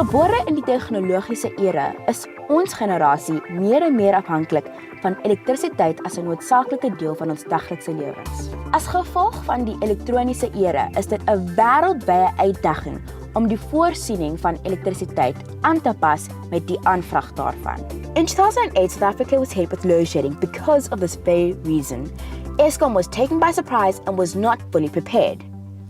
Gebore in die tegnologiese era is ons generasie meer en meer afhanklik van elektrisiteit as 'n noodsaaklike deel van ons daglikse lewens. As gevolg van die elektroniese era is dit 'n wêreldwye uitdaging om die voorsiening van elektrisiteit aan te pas met die aanvraag daarvan. In 2008, South Africa was hit with load shedding because of this very reason. Eskom was taken by surprise and was not fully prepared.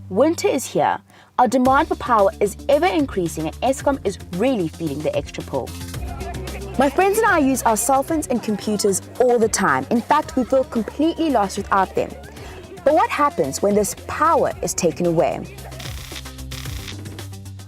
Winter is here. Our demand for power is ever increasing and Eskom is really feeling the extra pull. My friends and I use our cell phones and computers all the time. In fact, we feel completely lost without them. But what happens when this power is taken away?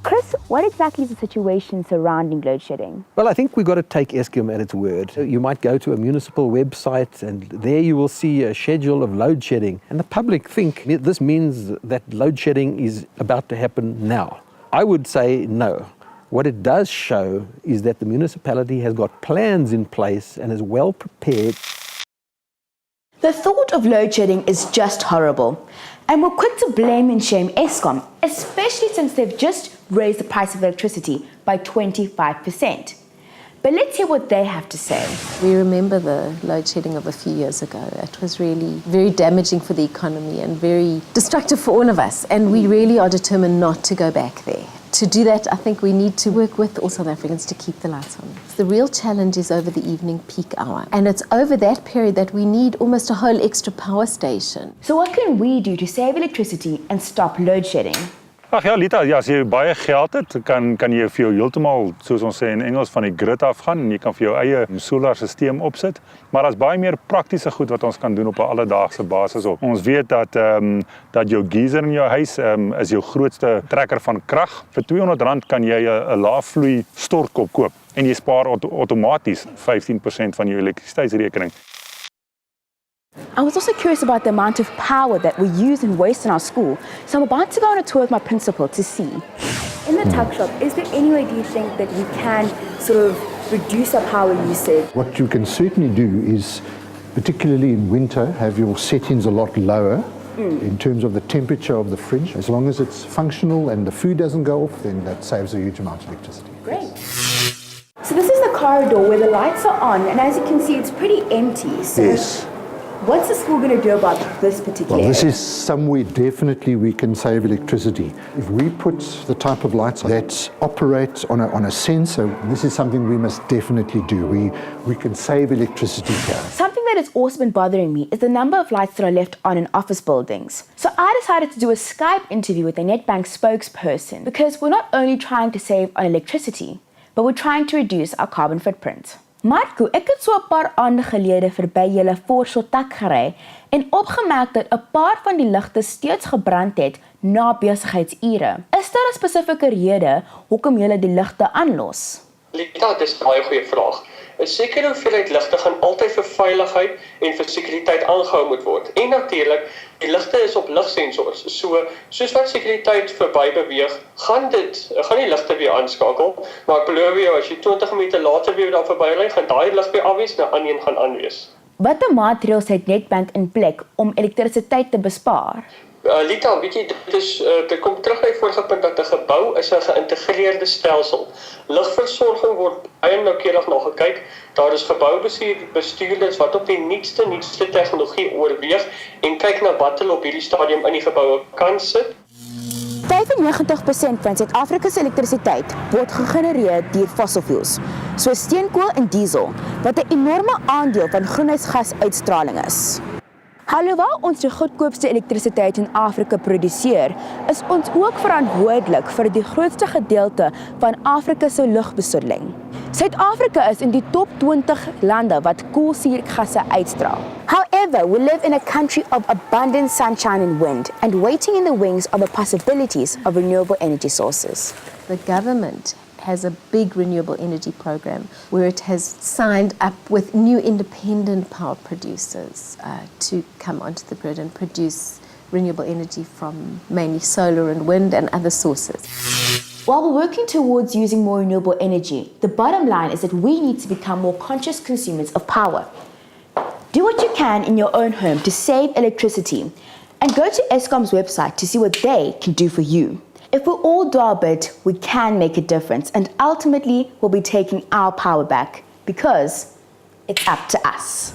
Chris, what exactly is the situation surrounding load shedding? Well, I think we've got to take Eskom at its word. You might go to a municipal website and there you will see a schedule of load shedding. And the public think this means that load shedding is about to happen now. I would say no. What it does show is that the municipality has got plans in place and is well prepared. The thought of load shedding is just horrible. And we're quick to blame and shame Eskom, especially since they've just raised the price of electricity by 25%. But let's hear what they have to say. We remember the load shedding of a few years ago. It was really very damaging for the economy and very destructive for all of us. And we really are determined not to go back there. To do that, I think we need to work with all South Africans to keep the lights on. The real challenge is over the evening peak hour. And it's over that period that we need almost a whole extra power station. So what can we do to save electricity and stop load shedding? Ag ja, Lita, ja, as jy baie geld het, kan jy vir jou heeltemal, soos ons sê in Engels, van die grid afgaan en jy kan vir jou eie solarstelsel opsit. Maar daar's baie meer praktiese goed wat ons kan doen op 'n alledaagse basis op. Ons weet dat jou geyser in jou huis is jou grootste trekker van krag. Vir R200 kan jy 'n laafvloei stortkop koop en jy spaar outomaties 15% van jou elektrisiteitsrekening. I was also curious about the amount of power that we use and waste in our school, so I'm about to go on a tour with my principal to see. In the tuck shop, is there any way do you think that we can sort of reduce our power usage? What you can certainly do is, particularly in winter, have your settings a lot lower in terms of the temperature of the fridge. As long as it's functional and the food doesn't go off, then that saves a huge amount of electricity. Great. So this is the corridor where the lights are on, and as you can see, it's pretty empty. So Yes. what's the school going to do about this particular Well, this area? is somewhere definitely we can save electricity. If we put the type of lights that operate on a sensor, this is something we must definitely do. We can save electricity here. Something that has also been bothering me is the number of lights that are left on in office buildings. So I decided to do a Skype interview with a Nedbank spokesperson because we're not only trying to save on electricity, but we're trying to reduce our carbon footprint. Marco, ek het so 'n paar aande gelede verby julle voorsotak gery en opgemerk dat 'n paar van die ligte steeds gebrand het na besigheidsure. Is daar 'n spesifieke rede hoekom julle die ligte aanlos? Lita, dis 'n baie goeie vraag. 'n Sekere hoeveelheid ligte gaan altyd vir veiligheid en vir sekuriteit aangehou moet word. En natuurlik, die ligte is op ligsensors. Soos wat sekuriteit verby beweeg, gaan die ligte weer aanskakel. Maar ek beloof jou, as jy 20 minute later weer daar verbyry, gaan daai lig weer afwees en 'n ander een gaan aanwees. Watter maatreëls het Nedbank in plek om elektrisiteit te bespaar? Lita, weet jy, dit kom terug by die vorige punt dat 'n gebou is 'n geïntegreerde stelsel. Ligversorging word baie noukeurig na gekyk. Daar is geboubestuurders wat op die nuutste tegnologie oorweeg en kyk na wat hulle op hierdie stadium in die geboue kan sit. 95% van Suid-Afrika se elektrisiteit word gegenereer deur fossil fuels, soos steenkool en diesel, wat 'n enorme aandeel van groenhuisgasuitstraling is. Alhoewel ons die goedkoopste elektrisiteit in Afrika produseer, is ons ook verantwoordelik vir die grootste gedeelte van Afrika se lugbesoedeling. Suid-Afrika is in die top 20 lande wat koolsuurgasse uitstraal. However, we live in a country of abundant sunshine and wind, and waiting in the wings are the possibilities of renewable energy sources. The government has a big renewable energy program where it has signed up with new independent power producers to come onto the grid and produce renewable energy from mainly solar and wind and other sources. While we're working towards using more renewable energy, the bottom line is that we need to become more conscious consumers of power. Do what you can in your own home to save electricity and go to Eskom's website to see what they can do for you. If we all do our bit, we can make a difference, and ultimately we'll be taking our power back, because it's up to us.